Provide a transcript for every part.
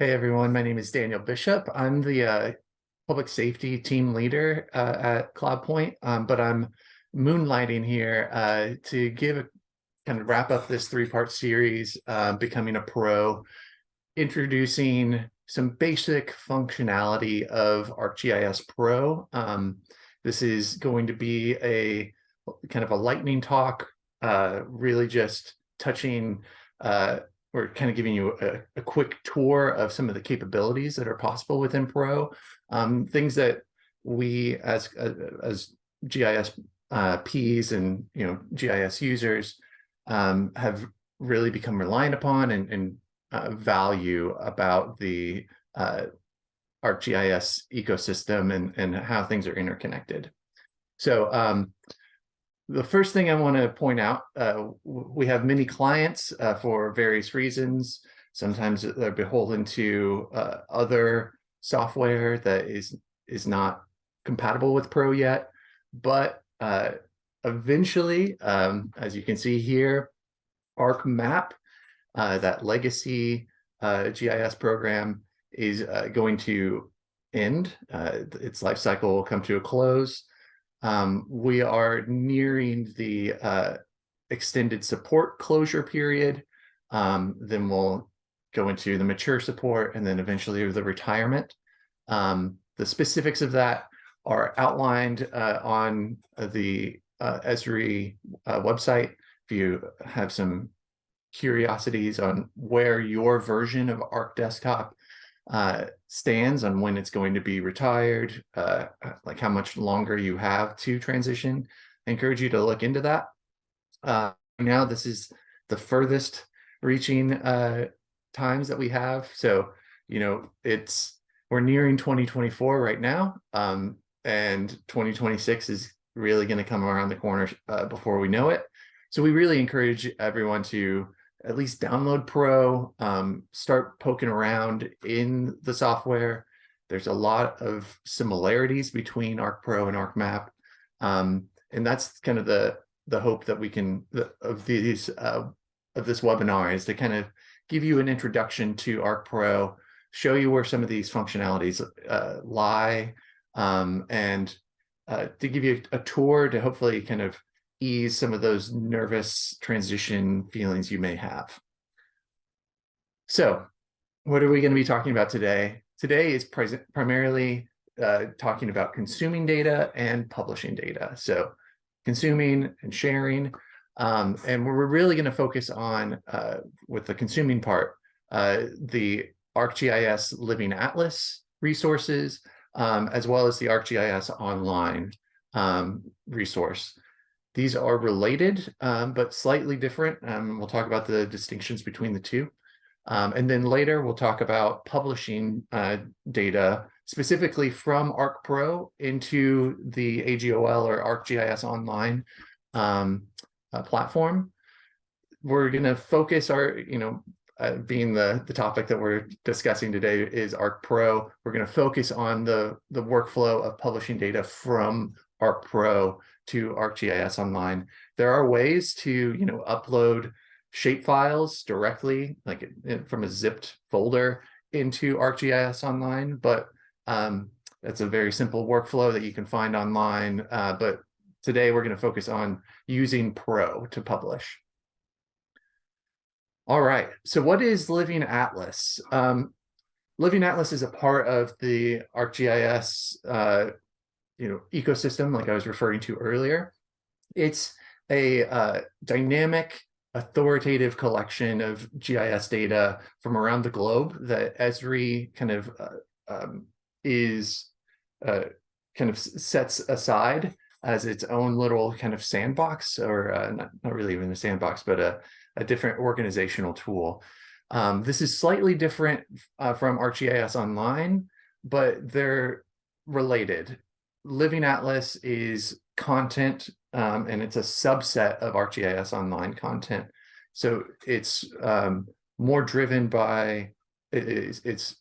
Hey everyone, my name is Daniel Bishop. I'm the public safety team leader at CloudPoint, but I'm moonlighting here to kind of wrap up this three-part series, Becoming a Pro, introducing some basic functionality of ArcGIS Pro. This is going to be a kind of a lightning talk, really just touching we're kind of giving you a quick tour of some of the capabilities that are possible within Pro, things that we as GIS Ps and GIS users have really become reliant upon and value about the ArcGIS ecosystem and how things are interconnected. So the first thing I want to point out, we have many clients for various reasons. Sometimes they're beholden to other software that is not compatible with Pro yet, but eventually, as you can see here, ArcMap, that legacy GIS program, is going to end. Its life cycle will come to a close. We are nearing the extended support closure period. Then we'll go into the mature support and then eventually the retirement. The specifics of that are outlined on the Esri website. If you have some curiosities on where your version of Arc Desktop stands on when it's going to be retired, like how much longer you have to transition, I encourage you to look into that. Now this is the furthest reaching times that we have. So, we're nearing 2024 right now, and 2026 is really going to come around the corner before we know it. So we really encourage everyone to at least download Pro, start poking around in the software. There's a lot of similarities between ArcPro and ArcMap. And that's kind of the hope that we can, of this webinar, is to kind of give you an introduction to ArcPro, show you where some of these functionalities lie, and to give you a tour to hopefully kind of ease some of those nervous transition feelings you may have. So what are we going to be talking about today? Today is primarily talking about consuming data and publishing data. So consuming and sharing. And we're really going to focus on, with the consuming part, the ArcGIS Living Atlas resources, as well as the ArcGIS Online resource. These are related, but slightly different. We'll talk about the distinctions between the two. And then later, we'll talk about publishing data specifically from ArcPro into the AGOL or ArcGIS Online platform. We're going to focus our, being the topic that we're discussing today is ArcPro. We're going to focus on the workflow of publishing data from ArcPro to ArcGIS Online. There are ways to, upload shapefiles directly, like from a zipped folder, into ArcGIS Online, but that's a very simple workflow that you can find online. But today we're going to focus on using Pro to publish. All right, so what is Living Atlas? Living Atlas is a part of the ArcGIS ecosystem, like I was referring to earlier. It's a dynamic, authoritative collection of GIS data from around the globe that Esri kind of sets aside as its own little kind of sandbox, or not really even a sandbox, but a different organizational tool. This is slightly different from ArcGIS Online, but they're related. Living Atlas is content, and it's a subset of ArcGIS Online content. So it's more driven by it's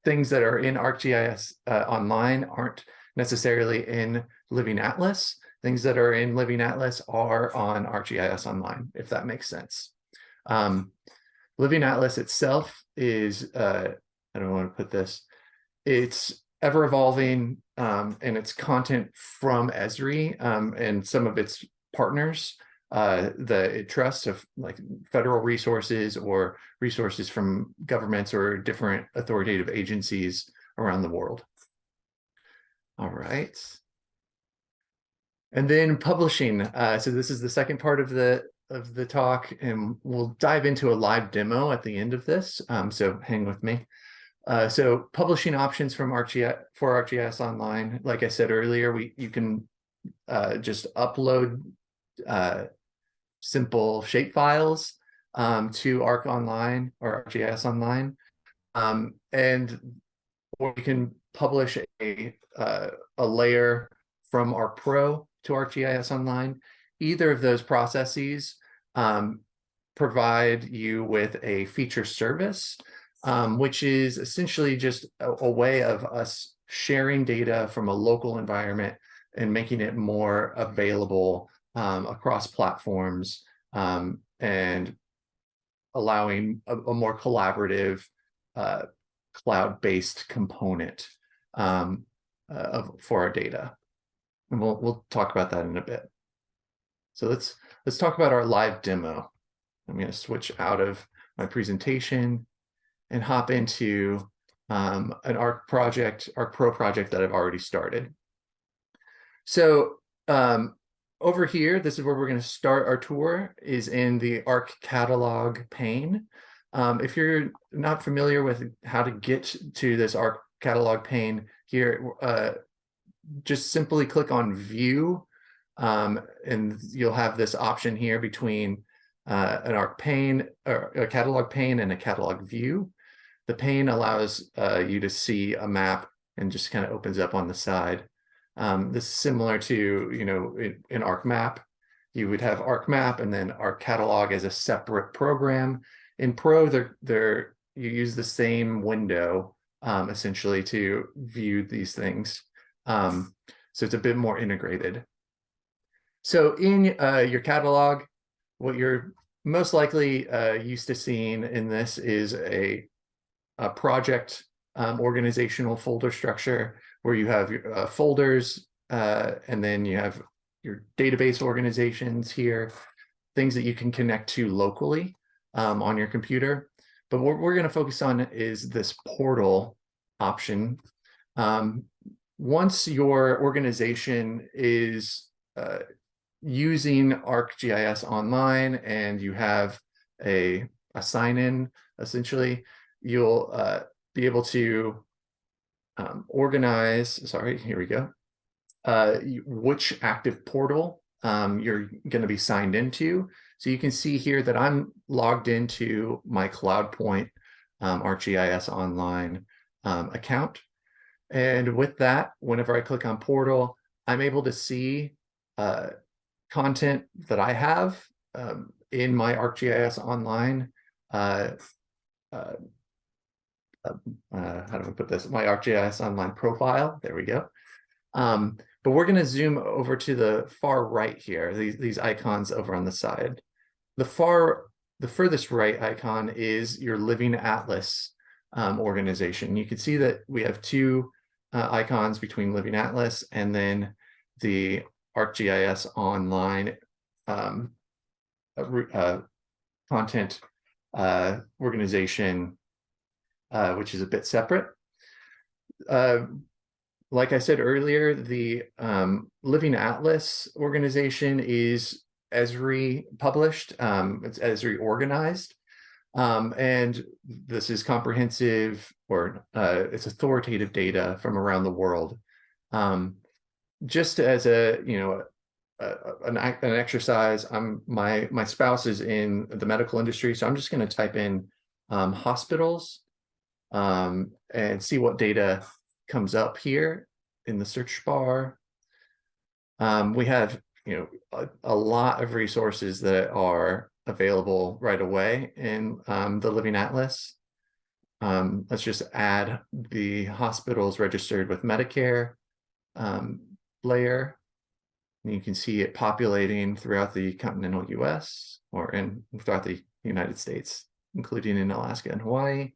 things that are in ArcGIS Online aren't necessarily in Living Atlas. Things that are in Living Atlas are on ArcGIS Online, if that makes sense. Living Atlas itself is, I don't want to put this, it's ever evolving, and it's content from Esri and some of its partners that it trusts, of like federal resources or resources from governments or different authoritative agencies around the world. All right. And then publishing. So this is the second part of the talk, and we'll dive into a live demo at the end of this. So hang with me. So publishing options from ArcGIS for ArcGIS Online. Like I said earlier, you can just upload simple shape files to Arc Online or ArcGIS Online, or you can publish a layer from Arc Pro to ArcGIS Online. Either of those processes provide you with a feature service, which is essentially just a way of us sharing data from a local environment and making it more available across platforms, and allowing a more collaborative cloud-based component for our data. And we'll talk about that in a bit. So let's talk about our live demo. I'm going to switch out of my presentation and hop into an Arc Pro project that I've already started. So over here, this is where we're going to start our tour, is in the Arc catalog pane. If you're not familiar with how to get to this Arc catalog pane here, just simply click on View, and you'll have this option here between an Arc pane, or a catalog pane, and a catalog view. The pane allows you to see a map and just kind of opens up on the side. This is similar to, in ArcMap, you would have ArcMap and then Arc Catalog as a separate program. In Pro, you use the same window essentially to view these things. So it's a bit more integrated. So in your catalog, what you're most likely used to seeing in this is a project organizational folder structure, where you have your folders, and then you have your database organizations here, things that you can connect to locally on your computer. But what we're going to focus on is this portal option. Once your organization is using ArcGIS Online and you have a sign-in, essentially, you'll be able to organize, here we go, which active portal you're going to be signed into. So you can see here that I'm logged into my CloudPoint ArcGIS Online account. And with that, whenever I click on portal, I'm able to see content that I have in my ArcGIS Online how do I put this? My ArcGIS Online profile. There we go. But we're going to zoom over to the far right here, these icons over on the side. The furthest right icon is your Living Atlas organization. You can see that we have two icons between Living Atlas and then the ArcGIS Online content organization, which is a bit separate. Like I said earlier, the Living Atlas organization is Esri published, it's Esri organized, and this is comprehensive, or it's authoritative data from around the world. Just as an exercise, my spouse is in the medical industry, so I'm just going to type in hospitals and see what data comes up here in the search bar. We have a lot of resources that are available right away in the Living Atlas. Let's just add the hospitals registered with Medicare layer. And you can see it populating throughout the continental US, or throughout the United States, including in Alaska and Hawaii.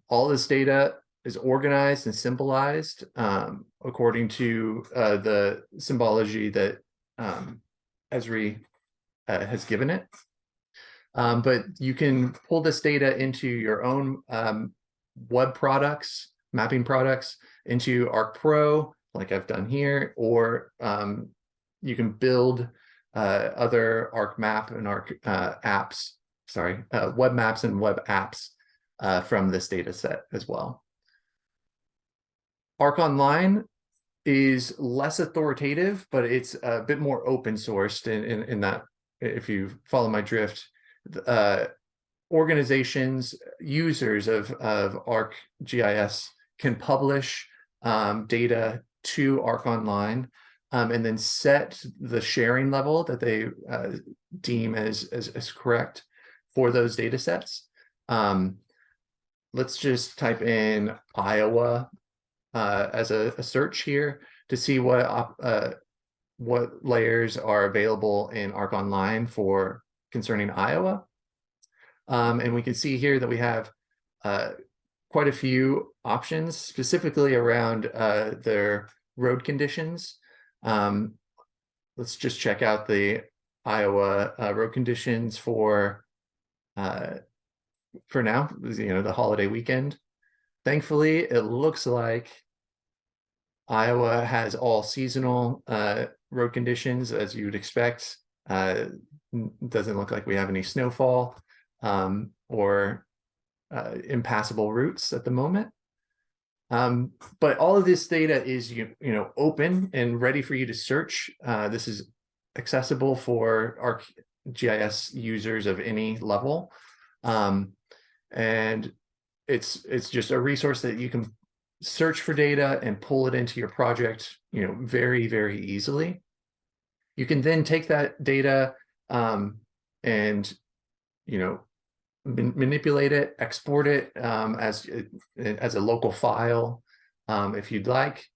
All this data is organized and symbolized according to the symbology that Esri has given it. But you can pull this data into your own web products, mapping products, into Arc Pro, like I've done here, or you can build other Arc Map and Arc apps, sorry, web maps and web apps from this data set as well. Arc Online is less authoritative, but it's a bit more open sourced in that, if you follow my drift, organizations, users of ArcGIS can publish data to Arc Online and then set the sharing level that they deem as correct for those data sets. Let's just type in Iowa as a search here to see what layers are available in Arc Online for concerning Iowa. And we can see here that we have quite a few options specifically around their road conditions. Let's just check out the Iowa road conditions for now, the holiday weekend. Thankfully, it looks like Iowa has all seasonal road conditions, as you would expect. Doesn't look like we have any snowfall or impassable routes at the moment. But all of this data is open and ready for you to search. This is accessible for ArcGIS users of any level. And it's just a resource that you can search for data and pull it into your project, very, very easily. You can then take that data and, manipulate it, export it as a local file if you'd like,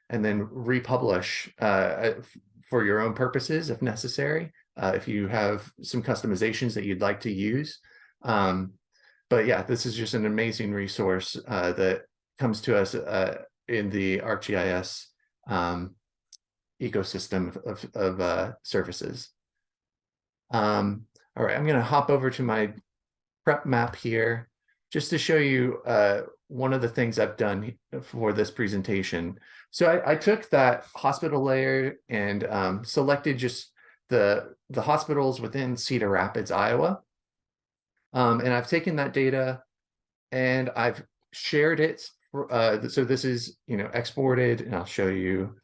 and then republish for your own purposes if necessary, if you have some customizations that you'd like to use. But yeah, this is just an amazing resource that comes to us in the ArcGIS ecosystem of services. All right, I'm going to hop over to my prep map here just to show you one of the things I've done for this presentation. So I took that hospital layer and selected just the hospitals within Cedar Rapids, Iowa. And I've taken that data and I've shared it. So this is, exported, and I'll show you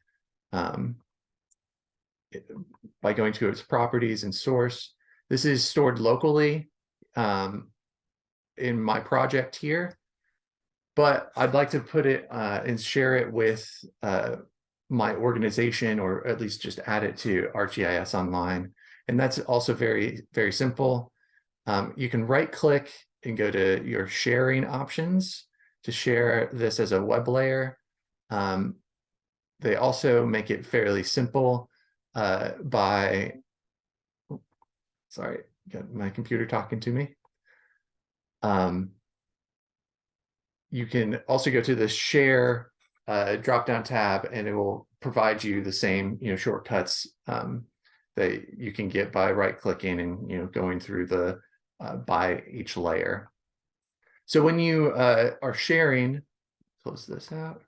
by going to its properties and source. This is stored locally in my project here, but I'd like to put it and share it with my organization, or at least just add it to ArcGIS Online. And that's also very, very simple. You can right click and go to your sharing options to share this as a web layer. They also make it fairly simple by, sorry, got my computer talking to me. You can also go to the share drop-down tab, and it will provide you the same shortcuts that you can get by right-clicking and going through the by each layer. So when you are sharing, close this out,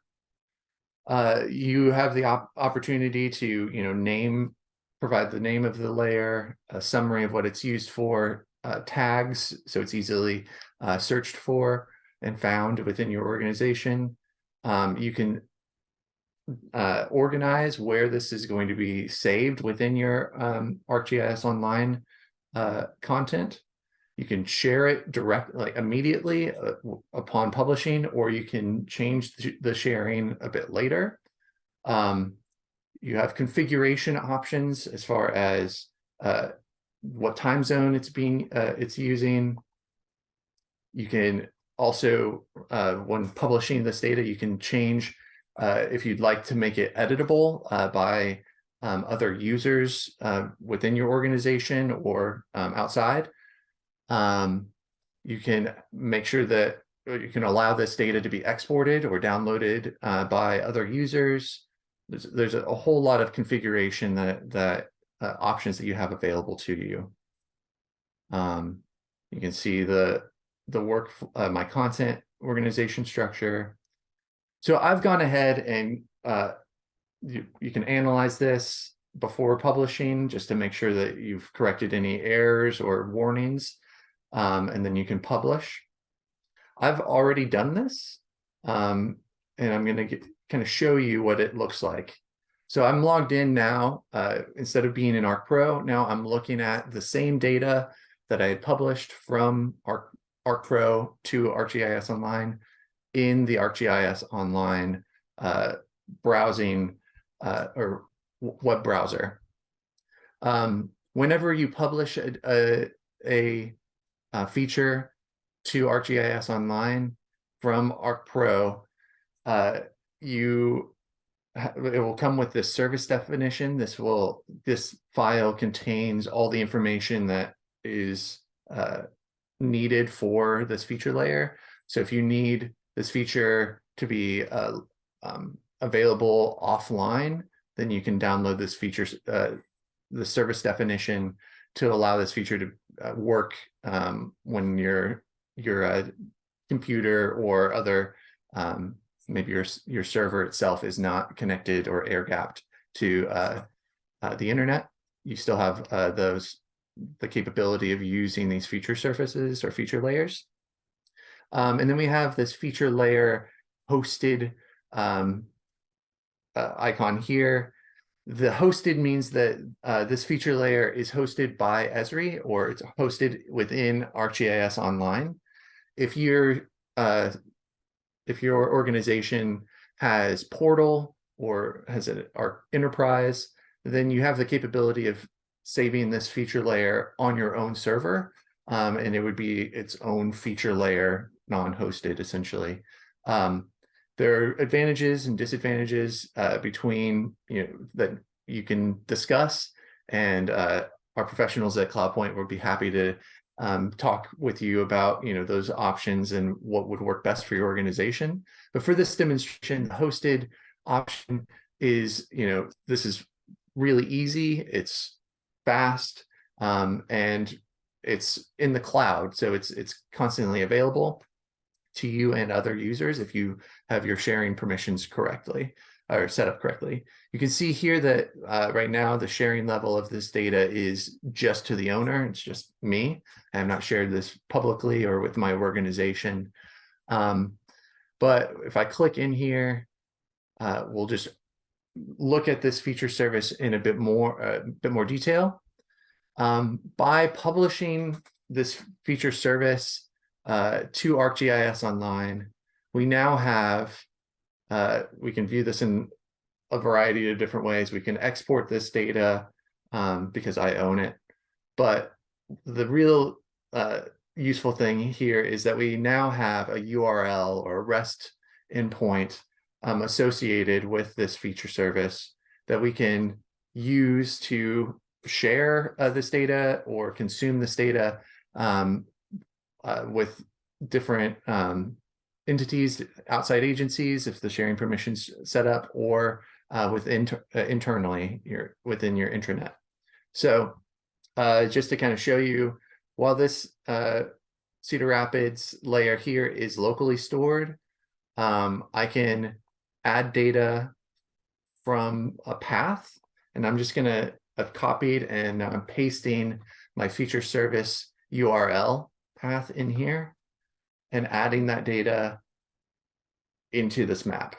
you have the opportunity to provide the name of the layer, a summary of what it's used for, tags, so it's easily searched for and found within your organization. You can organize where this is going to be saved within your ArcGIS Online content. You can share it directly, immediately upon publishing, or you can change the sharing a bit later. You have configuration options as far as what time zone it's using. You can also, when publishing this data, you can change if you'd like to make it editable by other users within your organization or outside. You can make sure that you can allow this data to be exported or downloaded by other users. There's a whole lot of configuration that options that you have available to you. You can see the work, my content organization structure. So I've gone ahead and you can analyze this before publishing just to make sure that you've corrected any errors or warnings, and then you can publish. I've already done this, and I'm going to kind of show you what it looks like. So I'm logged in now. Instead of being in Arc Pro, now I'm looking at the same data that I had published from Arc Pro to ArcGIS Online in the ArcGIS Online browsing or web browser. Whenever you publish a feature to ArcGIS Online from Arc Pro, it will come with this service definition. This file contains all the information that is needed for this feature layer. So if you need this feature to be available offline, then you can download this feature, the service definition, to allow this feature to work when your computer or other maybe your server itself is not connected or air gapped to the internet. You still have the capability of using these feature surfaces or feature layers. And then we have this feature layer hosted icon here. The hosted means that this feature layer is hosted by Esri, or it's hosted within ArcGIS Online. If your organization has Portal or has an Arc Enterprise, then you have the capability of saving this feature layer on your own server, and it would be its own feature layer, non-hosted, essentially. There are advantages and disadvantages between, that you can discuss, and our professionals at CloudPoint would be happy to talk with you about those options and what would work best for your organization. But for this demonstration, the hosted option is, this is really easy, it's fast, and it's in the cloud, so it's constantly available to you and other users if you have your sharing permissions correctly or set up correctly. You can see here that right now the sharing level of this data is just to the owner. It's just me. I have not shared this publicly or with my organization. But if I click in here, we'll just look at this feature service in a bit more detail. By publishing this feature service to ArcGIS Online, we now have, we can view this in a variety of different ways. We can export this data because I own it. But the real useful thing here is that we now have a URL or a REST endpoint associated with this feature service that we can use to share this data or consume this data with different entities, outside agencies, if the sharing permissions set up, or internally within your intranet. So just to kind of show you, while this Cedar Rapids layer here is locally stored, I can add data from a path, and I'm just gonna, I've copied and I'm pasting my feature service URL path in here and adding that data into this map.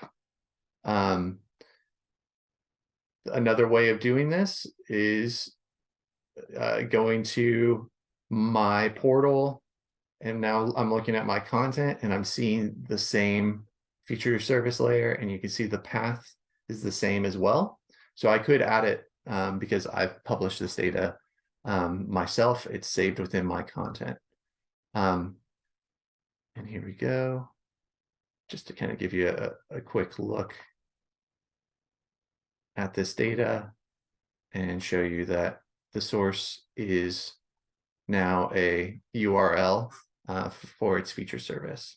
Another way of doing this is going to my portal, and now I'm looking at my content and I'm seeing the same feature service layer, and you can see the path is the same as well. So I could add it because I've published this data myself. It's saved within my content. And here we go, just to kind of give you a quick look at this data and show you that the source is now a URL for its feature service.